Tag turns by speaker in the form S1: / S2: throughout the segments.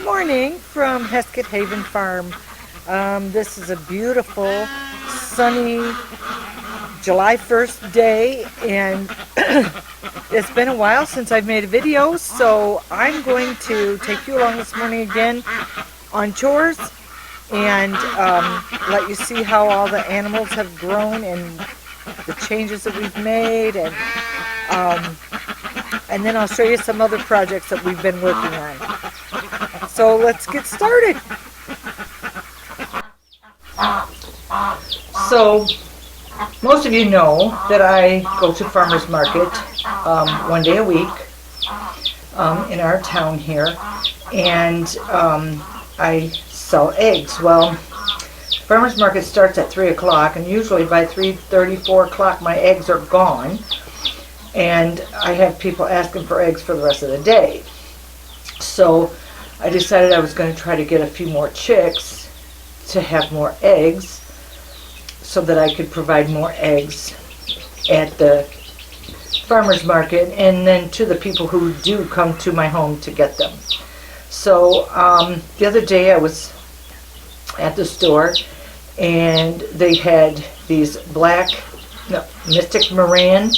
S1: Morning from Heskett Haven Farm. This is a beautiful sunny July 1st day, and it's been a while since I've made a video, so I'm going to take you along this morning again on chores and let you see how all the animals have grown and the changes that we've made, and then I'll show you some other projects that we've been working on. So let's get started. So most of you know that I go to farmers market one day a week in our town here, and I sell eggs. Well, farmers market starts at 3 o'clock, and usually by 3:30, 4 o'clock my eggs are gone, and I have people asking for eggs for the rest of the day. So I decided I was going to try to get a few more chicks to have more eggs so that I could provide more eggs at the farmer's market and then to the people who do come to my home to get them. So the other day I was at the store and they had these black Mystic Moran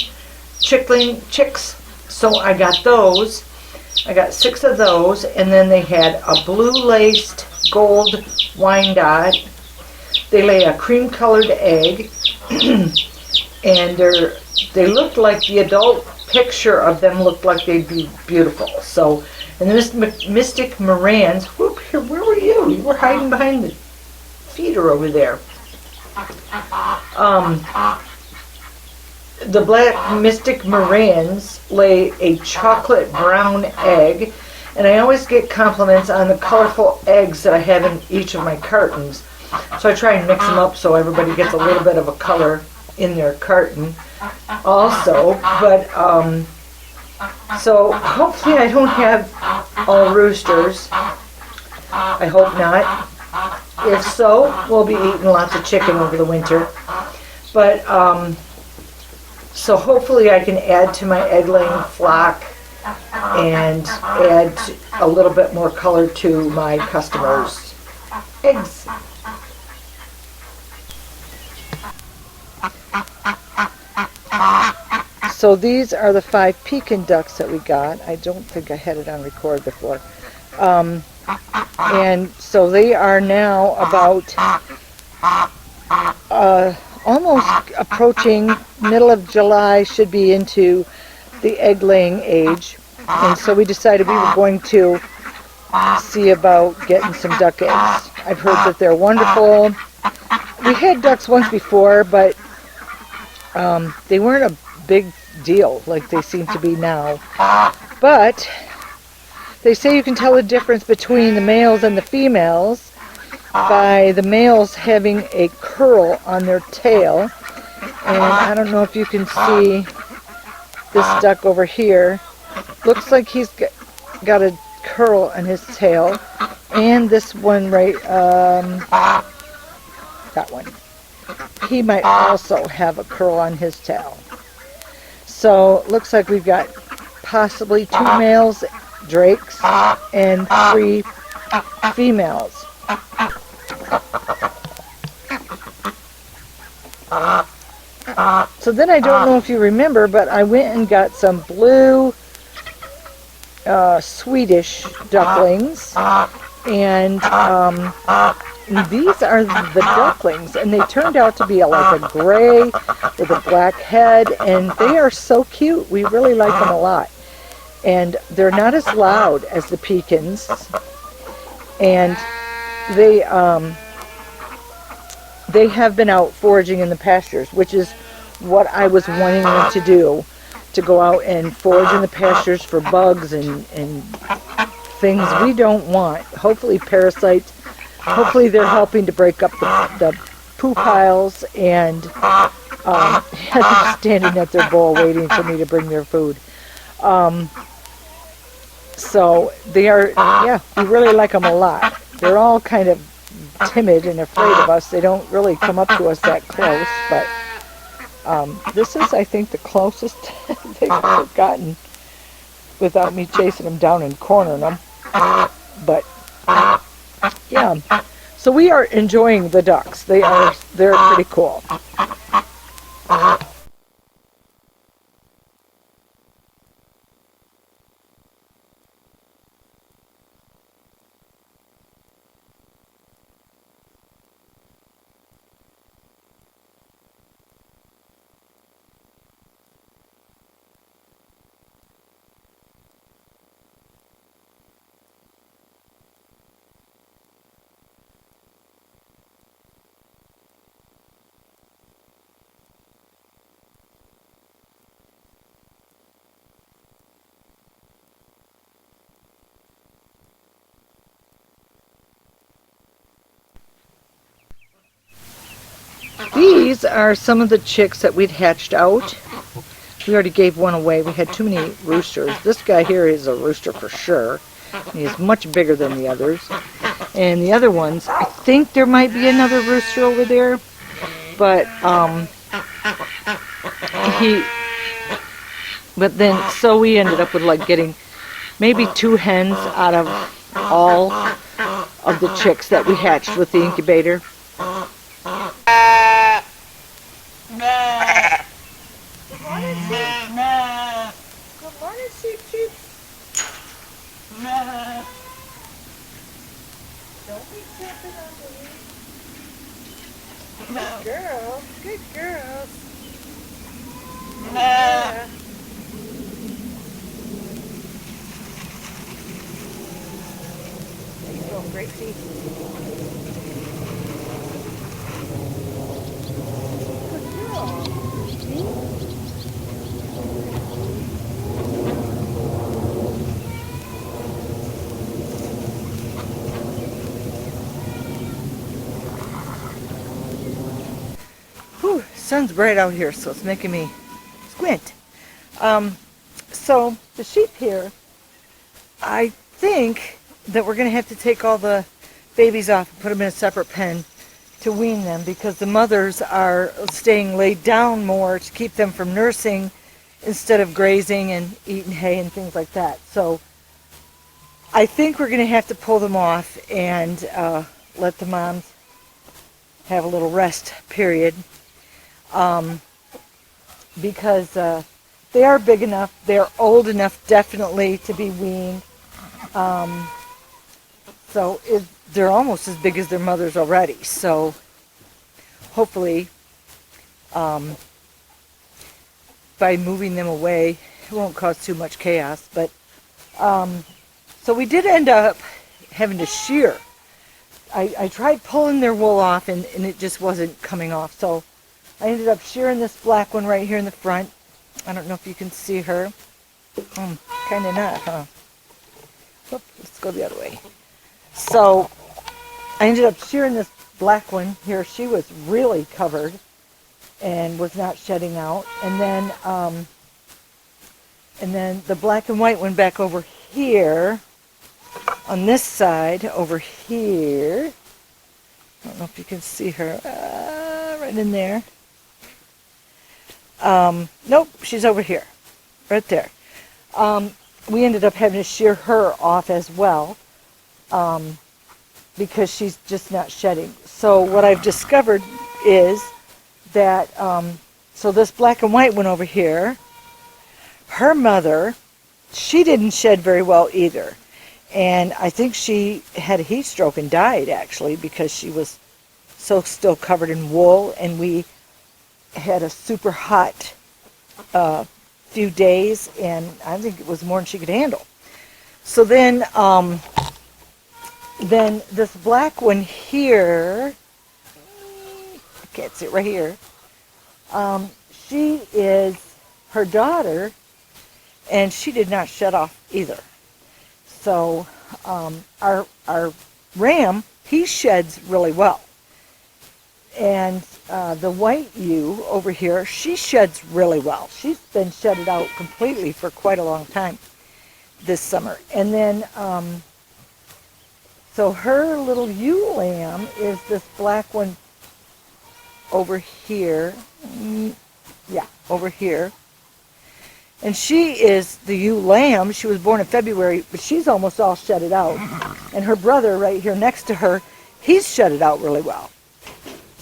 S1: chicks, so I got those. I got 6 of those, and then they had a blue laced gold Wyandotte. They lay a cream colored egg, and they looked like the adult picture of them looked like they'd be beautiful. So, and the Mystic Morans, whoop, here, where were you? You were hiding behind the feeder over there. The black Mystic Morans lay a chocolate brown egg, and I always get compliments on the colorful eggs that I have in each of my cartons. So I try and mix them up so everybody gets a little bit of a color in their carton also. But so hopefully I don't have all roosters. I hope not. If so, we'll be eating lots of chicken over the winter. But so hopefully I can add to my egg-laying flock and add a little bit more color to my customers' eggs. So these are the 5 Pekin ducks that we got. I don't think I had it on record before. And so they are now about almost approaching middle of July, should be into the egg laying age, and so we decided we were going to see about getting some duck eggs. I've heard that they're wonderful. We had ducks once before, but they weren't a big deal like they seem to be now. But they say you can tell the difference between the males and the females by the males having a curl on their tail. And I don't know if you can see this duck over here. Looks like he's got a curl on his tail. And this one right, that one. He might also have a curl on his tail. So looks like we've got possibly 2 males drakes and 3 females. So then I don't know if you remember, but I went and got some blue Swedish ducklings, and these are the ducklings, and they turned out to be like a gray with a black head, and they are so cute. We really like them a lot, and they're not as loud as the pecans, and they have been out foraging in the pastures, which is what I was wanting them to do, to go out and forage in the pastures for bugs and things we don't want. Hopefully parasites. Hopefully they're helping to break up the poo piles, and they're standing at their bowl waiting for me to bring their food. So they are, yeah, we really like them a lot. They're all kind of timid and afraid of us. They don't really come up to us that close, but this is, I think, the closest they've ever gotten without me chasing them down and cornering them. But yeah, so we are enjoying the ducks. They're pretty cool. These are some of the chicks that we'd hatched out. We already gave one away. We had too many roosters. This guy here is a rooster for sure. He's much bigger than the others. And the other ones, I think there might be another rooster over there, but so we ended up with like getting maybe 2 hens out of all of the chicks that we hatched with the incubator. Good morning, sheep. Good morning, sheep. Don't be jumping on me. Good girls. Good girls. Yeah. There you go, Gracie. Good girl. Whew, sun's bright out here, so it's making me squint. So the sheep here, I think that we're going to have to take all the babies off and put them in a separate pen to wean them, because the mothers are staying laid down more to keep them from nursing instead of grazing and eating hay and things like that. So I think we're going to have to pull them off and let the moms have a little rest period, because they are big enough, they're old enough definitely to be weaned. So they're almost as big as their mothers already. So hopefully by moving them away, it won't cause too much chaos. But so we did end up having to shear. I tried pulling their wool off, and it just wasn't coming off. So I ended up shearing this black one right here in the front. I don't know if you can see her. Kind of not, huh? Whoop, let's go the other way. So I ended up shearing this black one here. She was really covered and was not shedding out. And then the black and white one back over here on this side over here. I don't know if you can see her right in there. Nope, she's over here, right there. we ended up having to shear her off as well, because she's just not shedding. So what I've discovered is that, so this black and white one over here, her mother, she didn't shed very well either. And I think she had a heat stroke and died, actually, because she was so still covered in wool, and we had a super hot few days, and I think it was more than she could handle. So then this black one here, I can't see it right here, she is her daughter, and she did not shed off either. So our ram, he sheds really well. And the white ewe over here, she sheds really well. She's been shedded out completely for quite a long time this summer. And then, so her little ewe lamb is this black one over here. Yeah, over here. And she is the ewe lamb. She was born in February, but she's almost all shedded out. And her brother right here next to her, he's shedded out really well.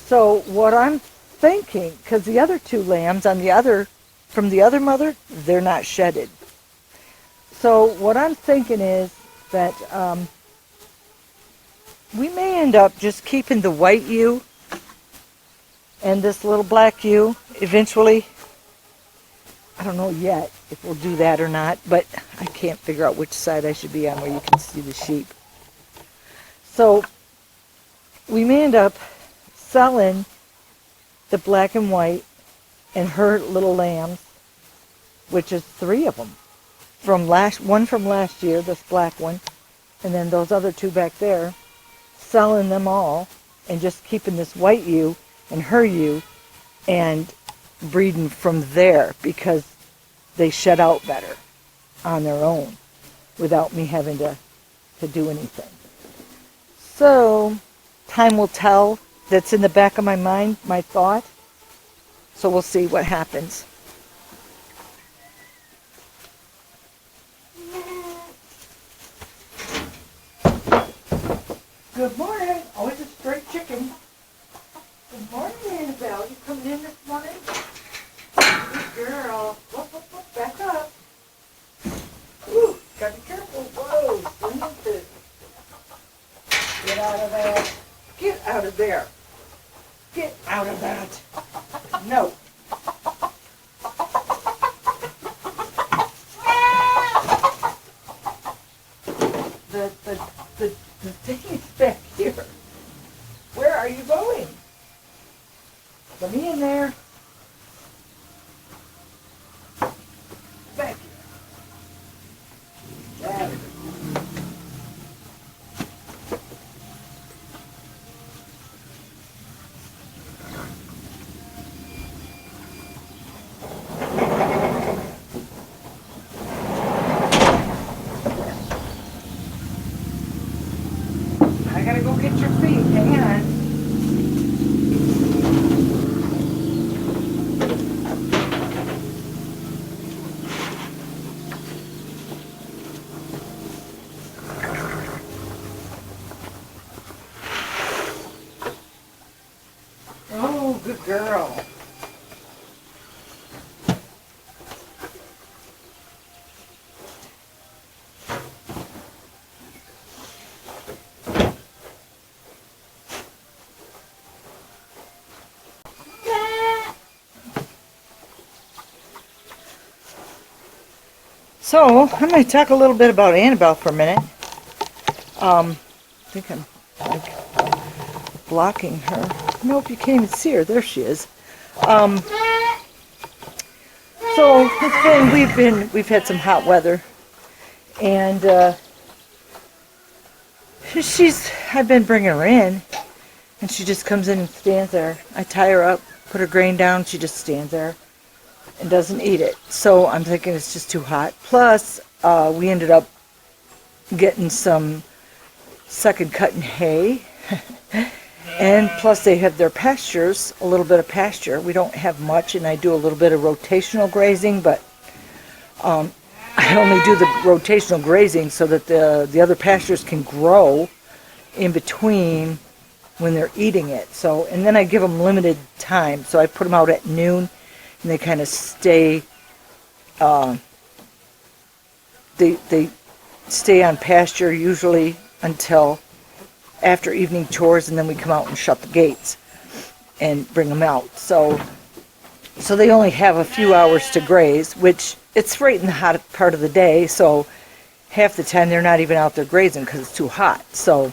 S1: So what I'm thinking, because the other two lambs on from the other mother, they're not shedded. So what I'm thinking is that we may end up just keeping the white ewe and this little black ewe eventually. I don't know yet if we'll do that or not, but I can't figure out which side I should be on where you can see the sheep. So we may end up selling the black and white and her little lambs, which is 3 of them. One from last year, this black one, and then those other 2 back there, selling them all and just keeping this white ewe and her ewe and breeding from there, because they shed out better on their own without me having to do anything. So time will tell. That's in the back of my mind, my thought. So we'll see what happens. Good morning. Always a straight chicken. Good morning, Annabelle. You coming in this morning? Good girl. Whoop, back up. Ooh, gotta be careful. Whoa, slinging. Get out of there. Get out of there. Get out of that. No. The thing is back here. Where are you going? Let me in there. Back here. There we go. I gotta go get your feet. Hang on. Oh, good girl. So, I'm going to talk a little bit about Annabelle for a minute. I think I'm blocking her. Nope, you can't even see her. There she is. So, we've had some hot weather. And I've been bringing her in. And she just comes in and stands there. I tie her up, put her grain down, she just stands there and doesn't eat it. So I'm thinking it's just too hot. Plus, we ended up getting some second cutting hay. And plus they have their pastures, a little bit of pasture. We don't have much, and I do a little bit of rotational grazing, but I only do the rotational grazing so that the other pastures can grow in between when they're eating it. So, and then I give them limited time. So I put them out at noon, and they kind of stay. They stay on pasture usually until after evening chores, and then we come out and shut the gates and bring them out. So they only have a few hours to graze, which it's right in the hot part of the day. So half the time they're not even out there grazing because it's too hot. So,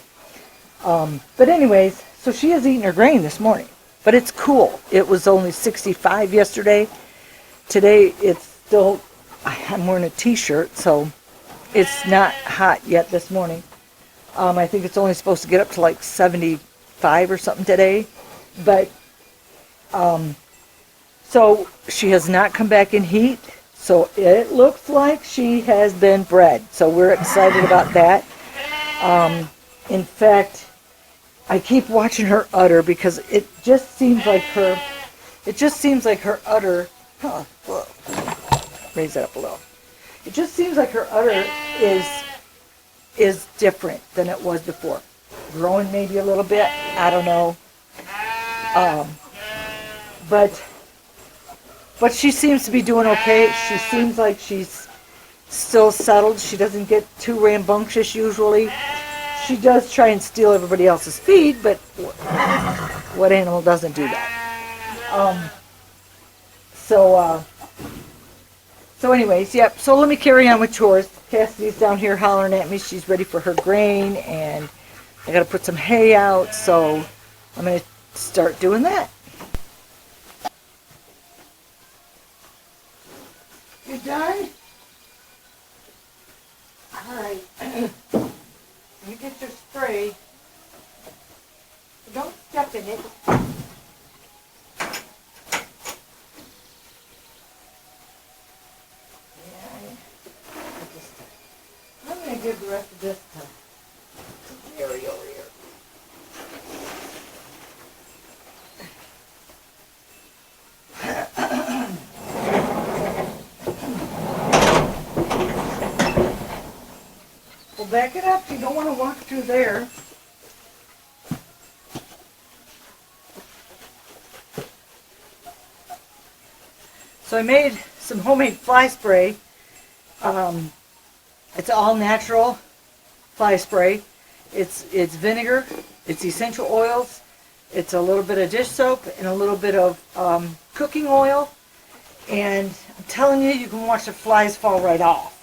S1: but anyways, so she has eaten her grain this morning, but it's cool. It was only 65 yesterday. Today it's still, I'm wearing a t-shirt, so it's not hot yet this morning. I think it's only supposed to get up to like 75 or something today. But, so she has not come back in heat. So it looks like she has been bred. So we're excited about that. In fact, I keep watching her udder because it just seems like her udder, whoa, raise that up a little. It just seems like her udder is different than it was before. Growing maybe a little bit, I don't know. But she seems to be doing okay. She seems like she's still settled. She doesn't get too rambunctious usually. She does try and steal everybody else's feed, but what animal doesn't do that? So anyways, yep. So let me carry on with chores. Cassidy's down here hollering at me. She's ready for her grain, and I got to put some hay out. So I'm going to start doing that. You done? All right. You get your spray. Don't step in it. I'm going to give the rest of this to Gary over here. Well, back it up. You don't want to walk through there. So I made some homemade fly spray. It's all natural fly spray. It's vinegar, it's essential oils, it's a little bit of dish soap, and a little bit of cooking oil. And I'm telling you, you can watch the flies fall right off.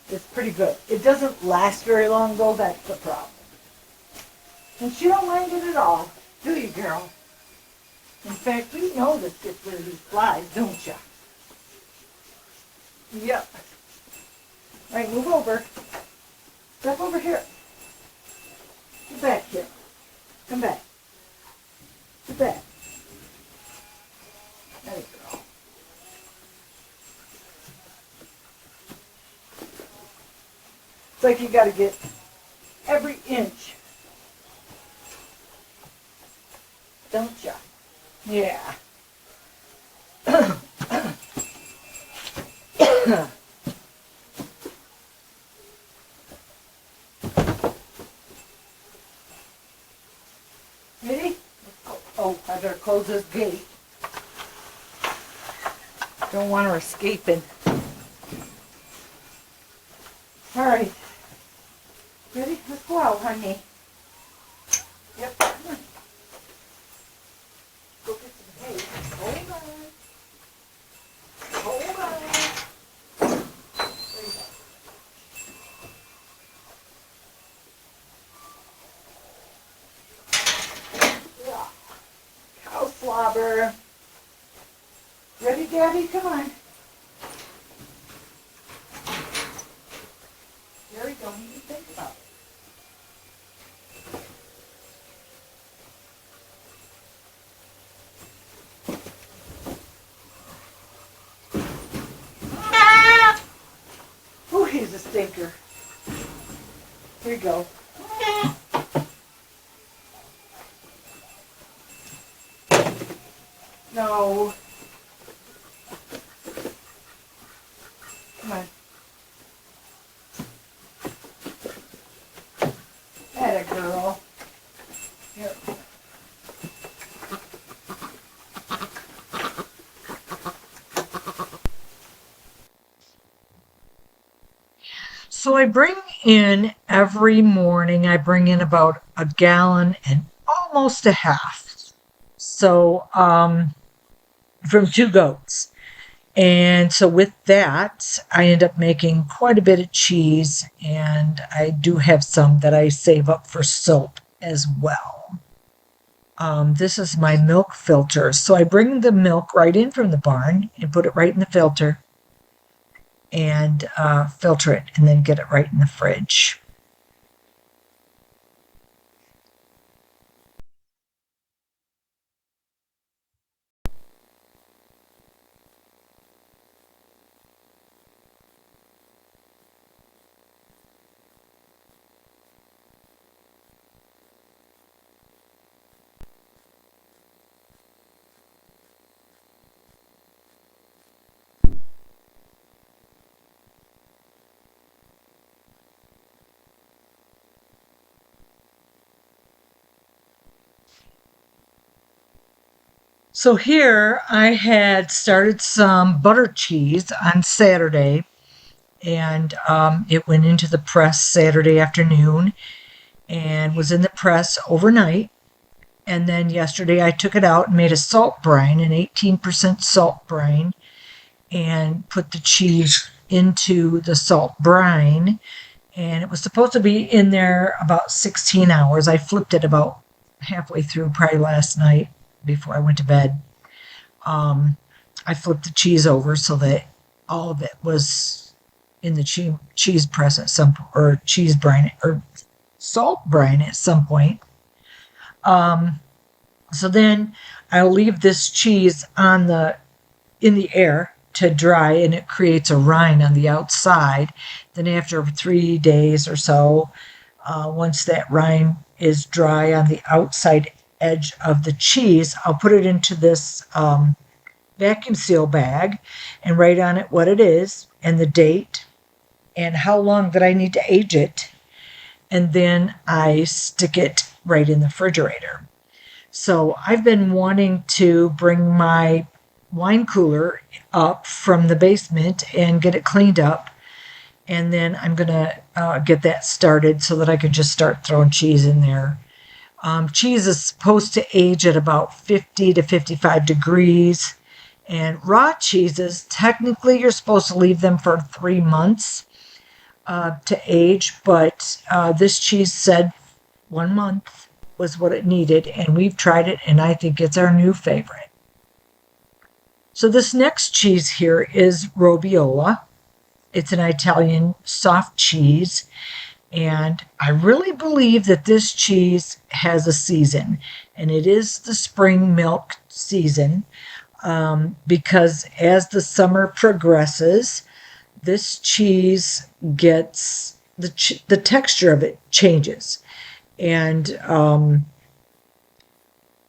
S1: It's pretty good. It doesn't last very long though, that's the problem. And she don't mind it at all, do you, girl? In fact, you know this gets rid of these flies, don't you? Yep. All right, move over. Step over here. Get back here. Come back. Get back. There you go. It's like you got to get every inch. Don't you? Yeah. Ready? Oh, I better close this gate. Don't want her escaping. All right. Ready? Let's go out, honey. Yep. Come on. Go get some hay. Hold on. Hold on. There you go. Yeah. Cow slobber. Ready, Daddy? Come on. Gary, don't even think about it. Oh, he's a stinker. Here you go. No. Come on. Atta girl. Here. So I bring in every morning, I bring in about a gallon and almost a half. So, from two goats. And so with that, I end up making quite a bit of cheese, and I do have some that I save up for soap as well. This is my milk filter. So I bring the milk right in from the barn and put it right in the filter and filter it and then get it right in the fridge. So here I had started some butter cheese on Saturday, and it went into the press Saturday afternoon and was in the press overnight. And then yesterday I took it out and made a salt brine, an 18% salt brine, and put the cheese into the salt brine. And it was supposed to be in there about 16 hours. I flipped it about halfway through, probably last night before I went to bed. Um, I flipped the cheese over so that all of it was in the cheese press at some or cheese brine or salt brine at some point. Um, so then I'll leave this cheese on the in the air to dry, and it creates a rind on the outside. Then after 3 days or so, once that rind is dry on the outside edge of the cheese, I'll put it into this vacuum seal bag and write on it what it is and the date and how long that I need to age it. And then I stick it right in the refrigerator. So I've been wanting to bring my wine cooler up from the basement and get it cleaned up. And then I'm going to get that started so that I can just start throwing cheese in there. Cheese is supposed to age at about 50 to 55 degrees. And raw cheeses, technically, you're supposed to leave them for 3 months to age. But this cheese said 1 month was what it needed. And we've tried it, and I think it's our new favorite. So this next cheese here is Robiola. It's an Italian soft cheese. And I really believe that this cheese has a season. And it is the spring milk season. Because as the summer progresses, this cheese gets the texture of it changes. And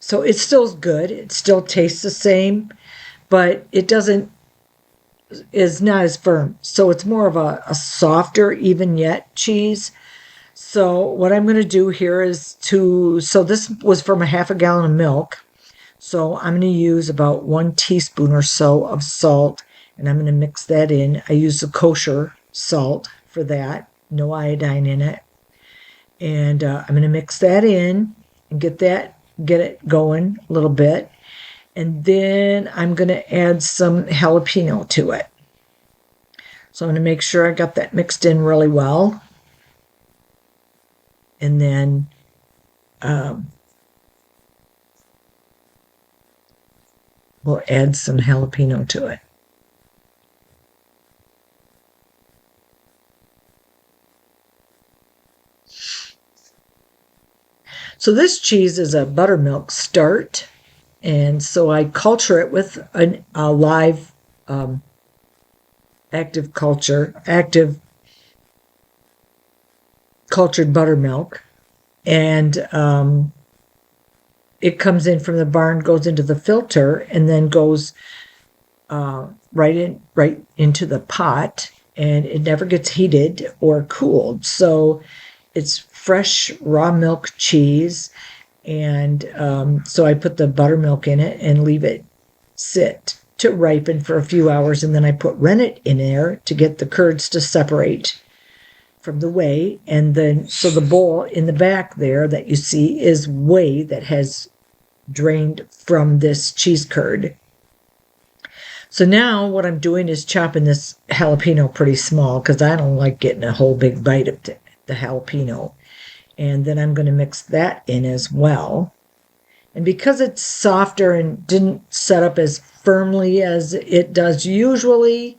S1: so it's still good. It still tastes the same, but it is not as firm. So it's more of a softer, even yet cheese. So what I'm going to do here is so this was from a half a gallon of milk. So I'm going to use about 1 teaspoon or so of salt, and I'm going to mix that in. I use the kosher salt for that, no iodine in it. And I'm going to mix that in and get it going a little bit. And then I'm going to add some jalapeno to it. So I'm going to make sure I got that mixed in really well. And then we'll add some jalapeno to it. So this cheese is a buttermilk start. And so I culture it with a live active cultured buttermilk. And it comes in from the barn, goes into the filter, and then goes right into the pot, and it never gets heated or cooled. So it's fresh raw milk cheese, and so I put the buttermilk in it and leave it sit to ripen for a few hours, and then I put rennet in there to get the curds to separate from the whey. And then so the bowl in the back there that you see is whey that has drained from this cheese curd. So now what I'm doing is chopping this jalapeno pretty small because I don't like getting a whole big bite of the jalapeno. And then I'm going to mix that in as well. And because it's softer and didn't set up as firmly as it does usually,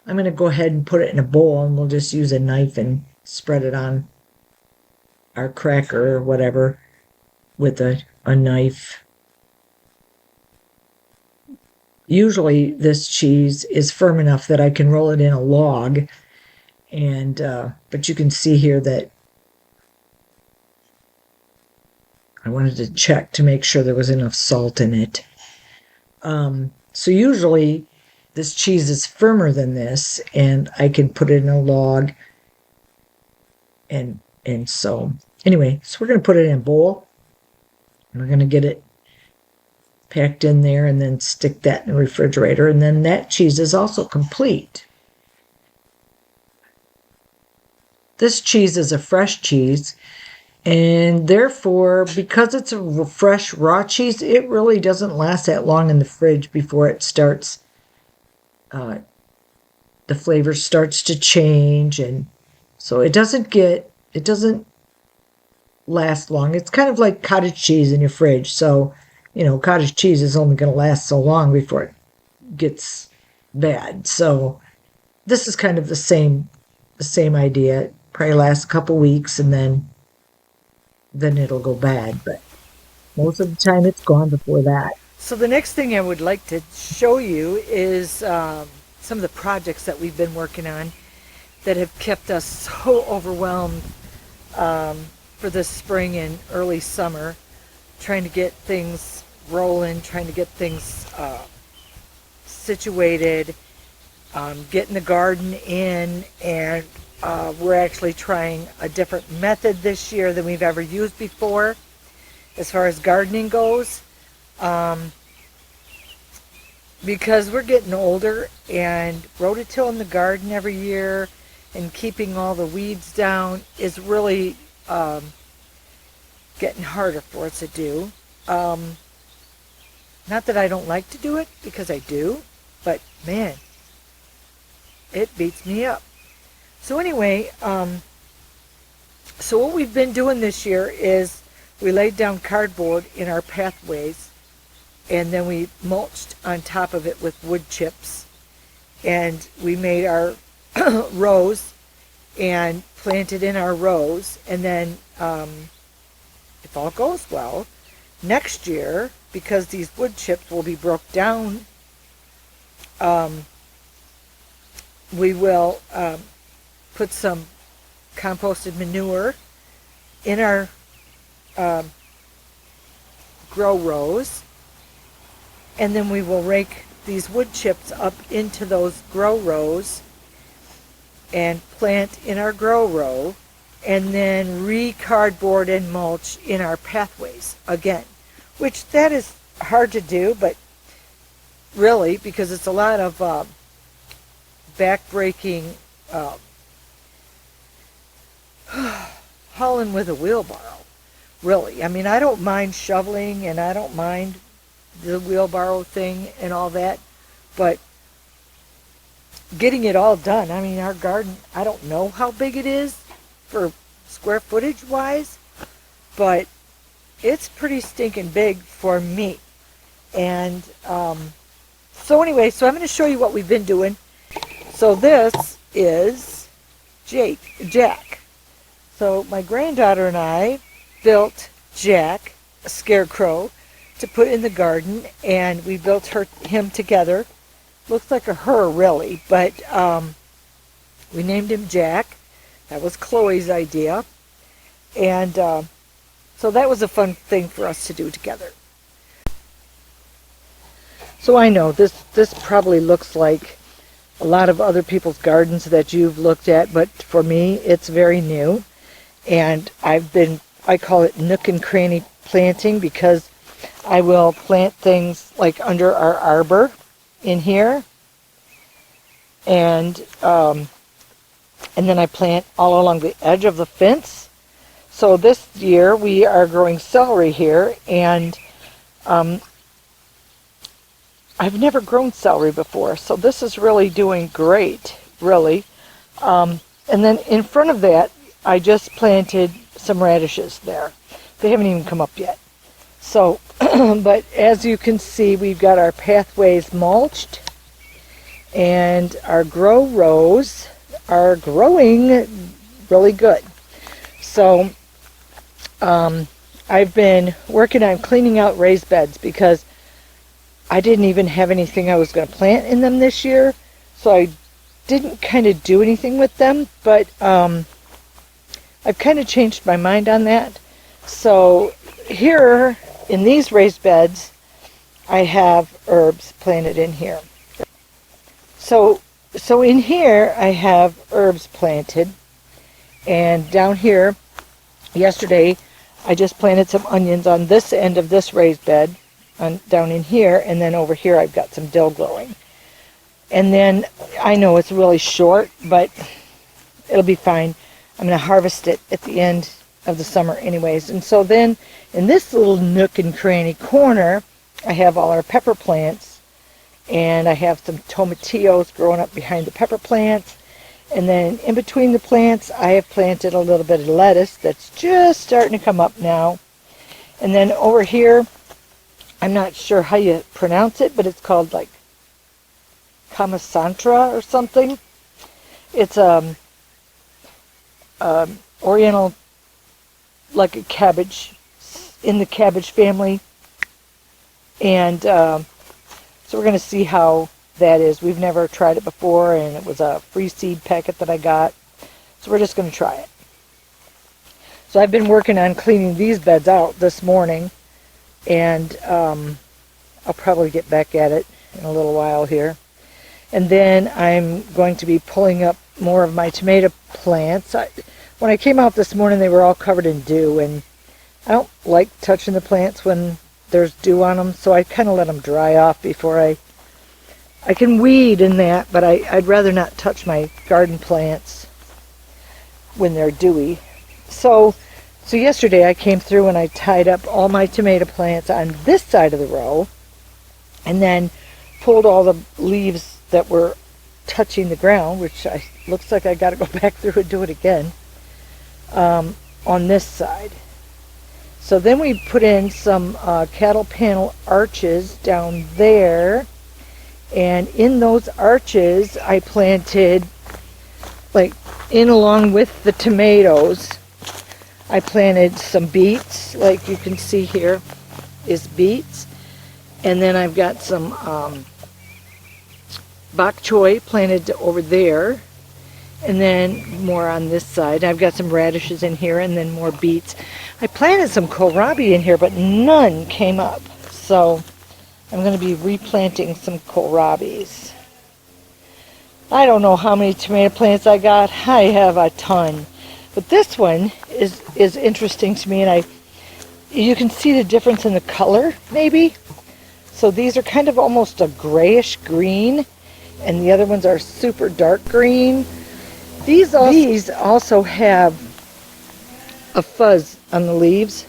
S1: I'm going to go ahead and put it in a bowl, and we'll just use a knife and spread it on our cracker or whatever with a knife. Usually this cheese is firm enough that I can roll it in a log, and but you can see here that I wanted to check to make sure there was enough salt in it. So usually this cheese is firmer than this, and I can put it in a log. And so anyway, so we're going to put it in a bowl. We're going to get it packed in there and then stick that in the refrigerator. And then that cheese is also complete. This cheese is a fresh cheese. And therefore, because it's a fresh raw cheese, it really doesn't last that long in the fridge before it starts, the flavor starts to change. And so it doesn't last long. It's kind of like cottage cheese in your fridge. So, cottage cheese is only going to last so long before it gets bad. So this is kind of the same idea. It probably lasts a couple weeks, and then it'll go bad, but most of the time it's gone before that. So the next thing I would like to show you is some of the projects that we've been working on that have kept us so overwhelmed for this spring and early summer, trying to get things rolling, trying to get things situated, getting the garden in, and we're actually trying a different method this year than we've ever used before as far as gardening goes, because we're getting older, and rototilling the garden every year and keeping all the weeds down is really getting harder for us to do. Not that I don't like to do it, because I do, but man, it beats me up. So anyway, so what we've been doing this year is we laid down cardboard in our pathways, and then we mulched on top of it with wood chips, and we made our rows and planted in our rows. And then if all goes well, next year, because these wood chips will be broke down, we will put some composted manure in our grow rows, and then we will rake these wood chips up into those grow rows and plant in our grow row, and then re-cardboard and mulch in our pathways again, which that is hard to do, but really, because it's a lot of back-breaking hauling with a wheelbarrow, really. I mean, I don't mind shoveling, and I don't mind the wheelbarrow thing and all that, but getting it all done, I mean, our garden, I don't know how big it is for square footage wise, but it's pretty stinking big for me. And so anyway, so I'm going to show you what we've been doing. So this is Jack. So my granddaughter and I built Jack, a scarecrow, to put in the garden, and we built him together. Looks like a her, really, but we named him Jack. That was Chloe's idea, and so that was a fun thing for us to do together. So I know this probably looks like a lot of other people's gardens that you've looked at, but for me, it's very new. And I call it nook and cranny planting because I will plant things like under our arbor in here, and then I plant all along the edge of the fence. So this year we are growing celery here, and I've never grown celery before, so this is really doing great, really. And then in front of that, I just planted some radishes there. They haven't even come up yet. So, but as you can see, we've got our pathways mulched, and our grow rows are growing really good. So, I've been working on cleaning out raised beds because I didn't even have anything I was going to plant in them this year, so I didn't kind of do anything with them, but I've kind of changed my mind on that. So here in these raised beds, I have herbs planted in here. So in here I have herbs planted, and down here, yesterday, I just planted some onions on this end of this raised bed, down in here, and then over here I've got some dill growing. And then I know it's really short, but it'll be fine. I'm going to harvest it at the end of the summer anyways. And so then in this little nook and cranny corner, I have all our pepper plants, and I have some tomatillos growing up behind the pepper plants. And then in between the plants, I have planted a little bit of lettuce that's just starting to come up now. And then over here, I'm not sure how you pronounce it, but it's called like Kamasantra or something. It's Oriental, like a cabbage, in the cabbage family. And so we're going to see how that is. We've never tried it before, and it was a free seed packet that I got. So we're just going to try it. So I've been working on cleaning these beds out this morning, and I'll probably get back at it in a little while here. And then I'm going to be pulling up more of my tomato plants. When I came out this morning, they were all covered in dew, and I don't like touching the plants when there's dew on them, so I kind of let them dry off before I can weed in that, but I'd rather not touch my garden plants when they're dewy. So yesterday I came through and I tied up all my tomato plants on this side of the row, and then pulled all the leaves that were touching the ground, which looks like I got to go back through and do it again, on this side. So then we put in some cattle panel arches down there, and in those arches I planted, like in along with the tomatoes, I planted some beets, like you can see here is beets. And then I've got some bok choy planted over there, and then more on this side. I've got some radishes in here, and then more beets. I planted some kohlrabi in here, but none came up. So I'm going to be replanting some kohlrabis. I don't know how many tomato plants I got. I have a ton. But this one is interesting to me, and you can see the difference in the color, maybe. So these are kind of almost a grayish green, and the other ones are super dark green. These also have a fuzz on the leaves.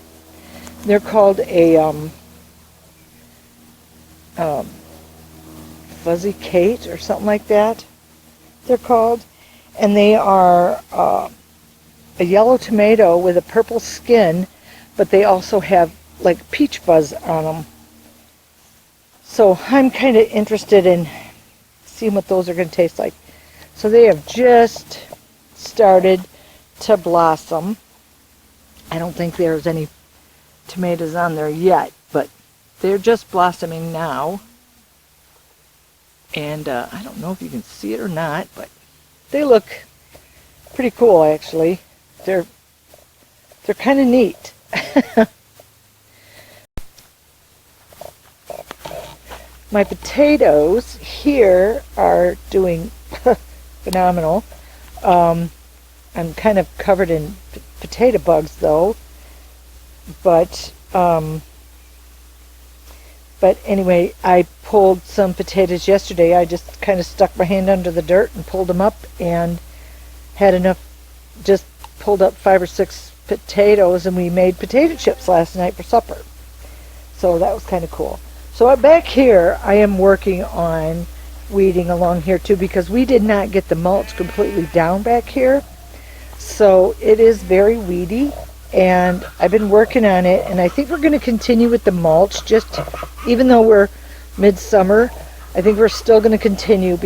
S1: They're called a fuzzy Kate or something like that, they're called. And they are a yellow tomato with a purple skin, but they also have like peach fuzz on them. So I'm kind of interested in seeing what those are going to taste like. So they have just started to blossom. I don't think there's any tomatoes on there yet, but they're just blossoming now. And I don't know if you can see it or not, but they look pretty cool actually. They're kind of neat. My potatoes here are doing phenomenal. I'm kind of covered in potato bugs though, but anyway, I pulled some potatoes yesterday. I just kind of stuck my hand under the dirt and pulled them up and had enough, just pulled up 5 or 6 potatoes, and we made potato chips last night for supper. So that was kind of cool. So back here, I am working on weeding along here too, because we did not get the mulch completely down back here. So it is very weedy, and I've been working on it, and I think we're going to continue with the mulch, just even though we're midsummer. I think we're still going to continue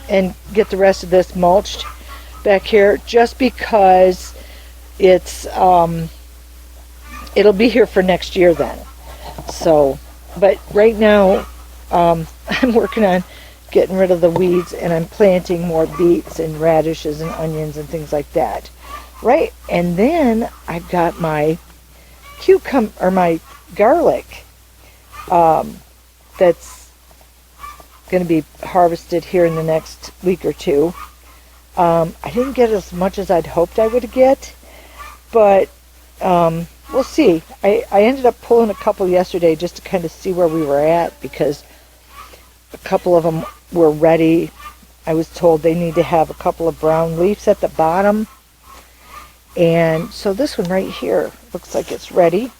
S1: and get the rest of this mulched back here, just because it's it'll be here for next year then. So, but right now I'm working on getting rid of the weeds, and I'm planting more beets and radishes and onions and things like that. Right, and then I've got my my garlic that's going to be harvested here in the next week or two. I didn't get as much as I'd hoped I would get, but we'll see. I ended up pulling a couple yesterday just to kind of see where we were at, because a couple of them were ready. I was told they need to have a couple of brown leaves at the bottom. And so this one right here looks like it's ready,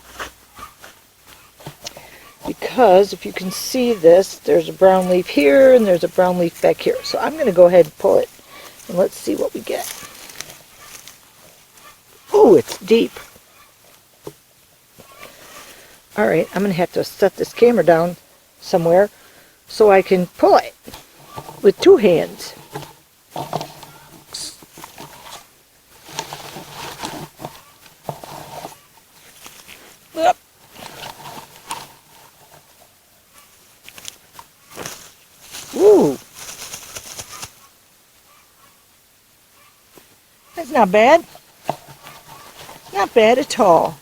S1: because if you can see this, there's a brown leaf here and there's a brown leaf back here. So I'm going to go ahead and pull it, and let's see what we get. Oh, it's deep. Alright, I'm going to have to set this camera down somewhere so I can pull it with 2 hands. Yep. Ooh. That's not bad. Not bad at all.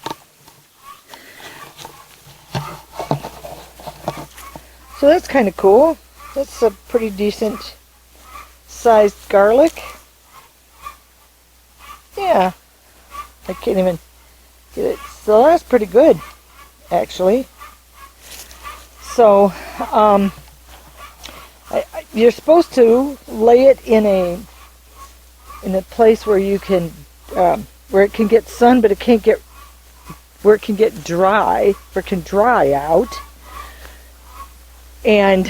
S1: So that's kind of cool. That's a pretty decent sized garlic. Yeah. I can't even get it. So that's pretty good, actually. So, you're supposed to lay it in a place where you can, where it can get sun, but it can't get, where it can get dry, or it can dry out, and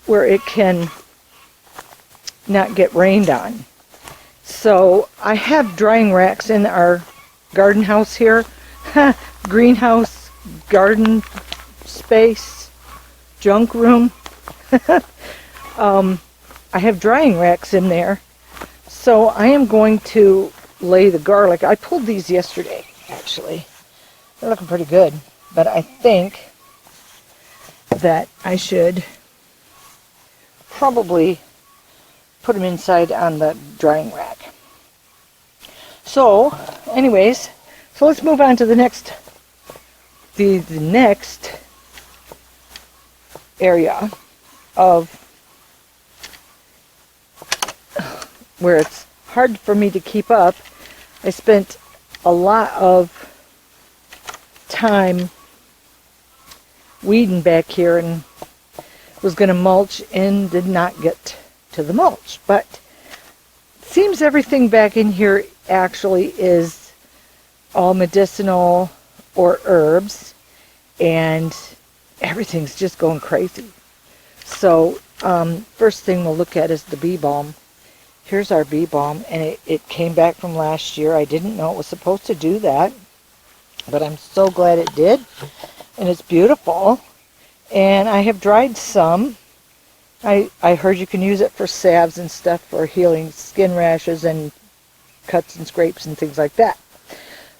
S1: where it can not get rained on. So I have drying racks in our garden house here, greenhouse, garden space, junk room. I have drying racks in there. So I am going to lay the garlic. I pulled these yesterday, actually. They're looking pretty good. But I think that I should probably put them inside on the drying rack. So, anyways, so let's move on to the next area of where it's hard for me to keep up. I spent a lot of time weeding back here and was going to mulch and did not get to the mulch. But it seems everything back in here actually is all medicinal or herbs, and everything's just going crazy. So first thing we'll look at is the bee balm. Here's our bee balm, and it came back from last year. I didn't know it was supposed to do that, but I'm so glad it did, and it's beautiful. And I have dried some. I heard you can use it for salves and stuff for healing skin rashes and cuts and scrapes and things like that.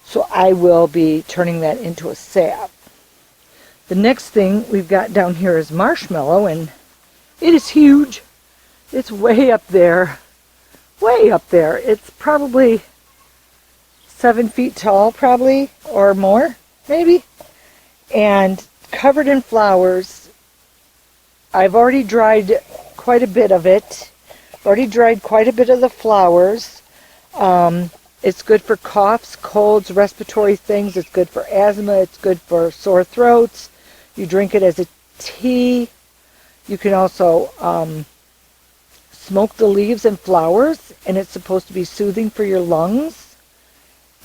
S1: So I will be turning that into a salve. The next thing we've got down here is marshmallow, and it is huge. It's way up there. Way up there. It's probably 7 feet tall, probably, or more, maybe. And covered in flowers. I've already dried quite a bit of it, already dried quite a bit of the flowers. It's good for coughs, colds, respiratory things. It's good for asthma. It's good for sore throats. You drink it as a tea. You can also smoke the leaves and flowers, and it's supposed to be soothing for your lungs.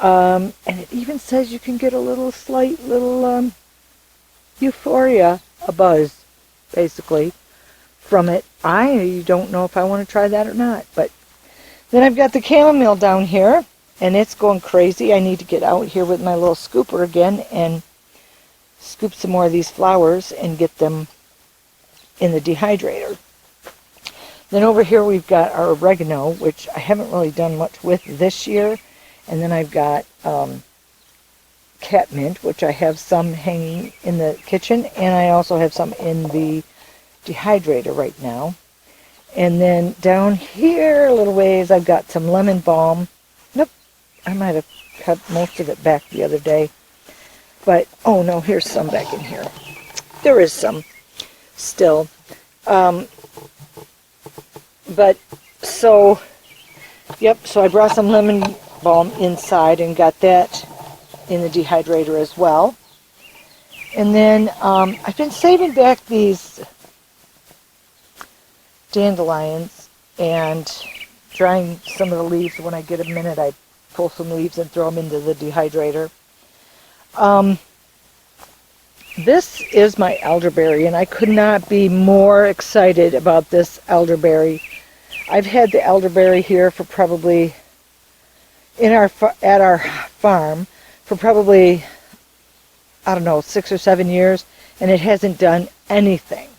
S1: And it even says you can get a slight little euphoria, a buzz, basically, from it. I don't know if I want to try that or not. But then I've got the chamomile down here, and it's going crazy. I need to get out here with my little scooper again and scoop some more of these flowers and get them in the dehydrator. Then over here we've got our oregano, which I haven't really done much with this year. And then I've got catmint, which I have some hanging in the kitchen, and I also have some in the dehydrator right now. And then down here a little ways I've got some lemon balm. Nope, I might have cut most of it back the other day. But, oh no, here's some back in here. There is some still. But, so, yep, so I brought some lemon balm inside and got that in the dehydrator as well. And then I've been saving back these dandelions and drying some of the leaves. When I get a minute, I pull some leaves and throw them into the dehydrator. This is my elderberry, and I could not be more excited about this elderberry. I've had the elderberry here for probably at our farm for probably, I don't know, 6 or 7 years, and it hasn't done anything.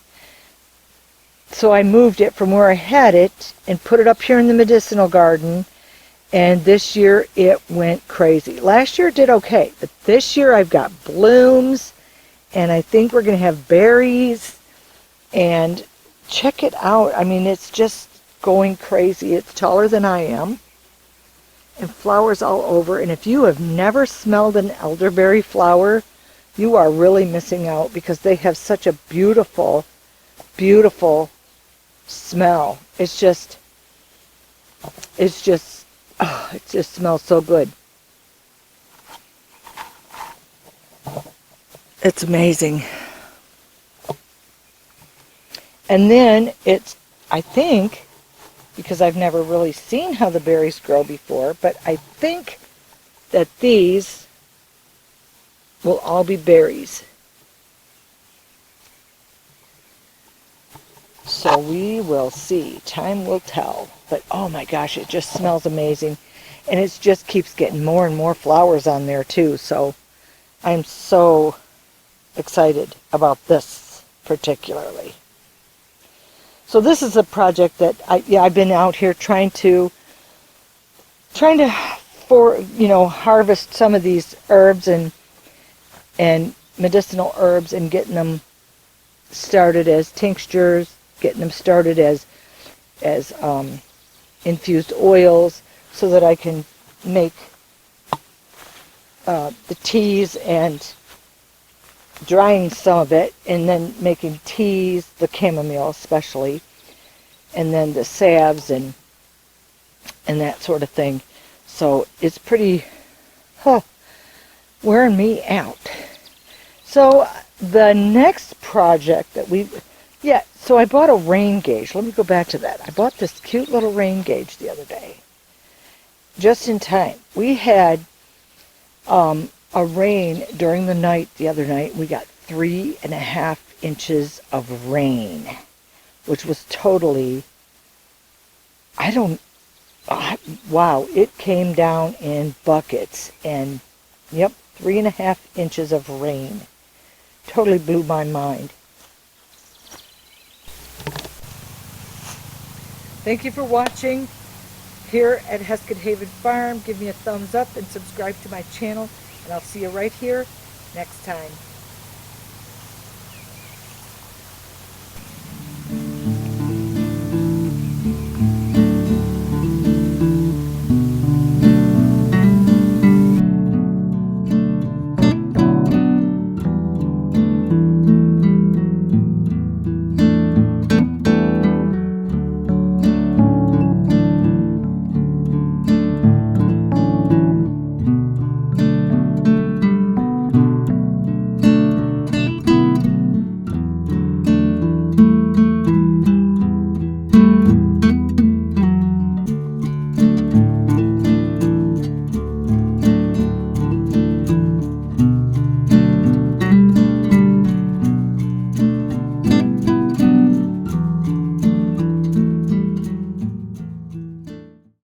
S1: So I moved it from where I had it and put it up here in the medicinal garden, and this year it went crazy. Last year it did okay, but this year I've got blooms, and I think we're going to have berries, and check it out. I mean, it's just going crazy. It's taller than I am, and flowers all over. And if you have never smelled an elderberry flower, you are really missing out, because they have such a beautiful, beautiful smell. It just smells so good. It's amazing. And then I think, because I've never really seen how the berries grow before, but I think that these will all be berries. So we will see. Time will tell. But oh my gosh, it just smells amazing. And it just keeps getting more and more flowers on there too. So I'm so excited about this particularly. So this is a project that I've been out here trying to harvest some of these herbs and medicinal herbs and getting them started as tinctures, getting them started as infused oils, so that I can make the teas, and drying some of it, and then making teas, the chamomile especially, and then the salves and that sort of thing. So it's pretty wearing me out. So the next project that so I bought a rain gauge. Let me go back to that. I bought this cute little rain gauge the other day, just in time. We had a rain during the night the other night. We got 3.5 inches of rain, which was totally, wow, it came down in buckets, and yep, 3.5 inches of rain. Totally blew my mind. Thank you for watching here at Heskett Haven Farm. Give me a thumbs up and subscribe to my channel, and I'll see you right here next time.